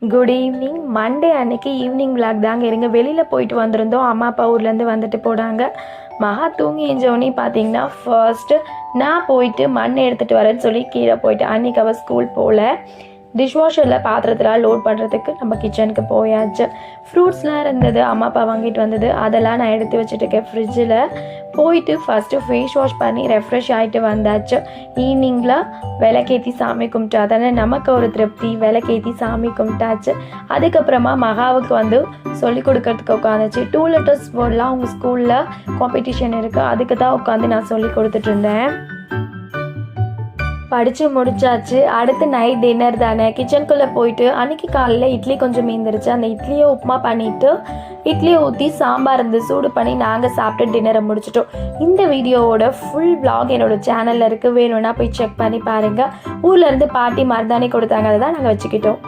Good evening. Monday அன்னைக்கு evening vlog தாங்க. இருங்க, வெளியில் போயிட்டு வந்திருந்தோம். அம்மா அப்பா ஊர்லேருந்து வந்துட்டு போனாங்க. மகா தூங்கி எஞ்சோடனே பார்த்தீங்கன்னா ஃபர்ஸ்ட்டு நான் போயிட்டு மண் எடுத்துகிட்டு வரேன்னு சொல்லி கீழே போயிட்டு அன்றைக்கி அவள் ஸ்கூல் போகல. டிஷ்வாஷரில் பாத்திரத்தில் லோட் பண்ணுறதுக்கு நம்ம கிச்சனுக்கு போயாச்சு. ஃப்ரூட்ஸ்லாம் இருந்தது, அம்மா அப்பா வாங்கிட்டு வந்தது, அதெல்லாம் நான் எடுத்து வச்சுட்டுருக்கேன் ஃப்ரிட்ஜில். போயிட்டு ஃபஸ்ட்டு ஃபேஸ் வாஷ் பண்ணி ரெஃப்ரெஷ் ஆகிட்டு வந்தாச்சு. ஈவினிங்கில் விளக்கேற்றி சாமி கும்பிட்டா தானே நமக்கு ஒரு திருப்தி. விளக்கேற்றி சாமி கும்பிட்டாச்சு. அதுக்கப்புறமா மகாவுக்கு வந்து சொல்லிக் கொடுக்கறதுக்கு உட்காந்துச்சு. 2 letters வேர்ட்லாம் அவங்க ஸ்கூலில் காம்படிஷன் இருக்குது, அதுக்கு தான் உட்காந்து நான் சொல்லி கொடுத்துட்டு இருந்தேன். படித்து முடிச்சாச்சு. அடுத்து நைட் டின்னர் தானே. கிச்சனுக்குள்ளே போயிட்டு அன்றைக்கி காலையில் இட்லி கொஞ்சம் மீந்துருச்சு. அந்த இட்லியை உப்புமா பண்ணிவிட்டு இட்லியை ஊற்றி சாம்பார் இருந்து சூடு பண்ணி நாங்கள் சாப்பிட்டு டின்னரை முடிச்சிட்டோம். இந்த வீடியோவோட ஃபுல் vlog என்னோடய சேனலில் இருக்குது, வேணும்னா போய் செக் பண்ணி பாருங்கள். ஊர்லேருந்து பாட்டி மருதாணி கொடுத்தாங்க, அதை தான் நாங்கள் வச்சுக்கிட்டோம்.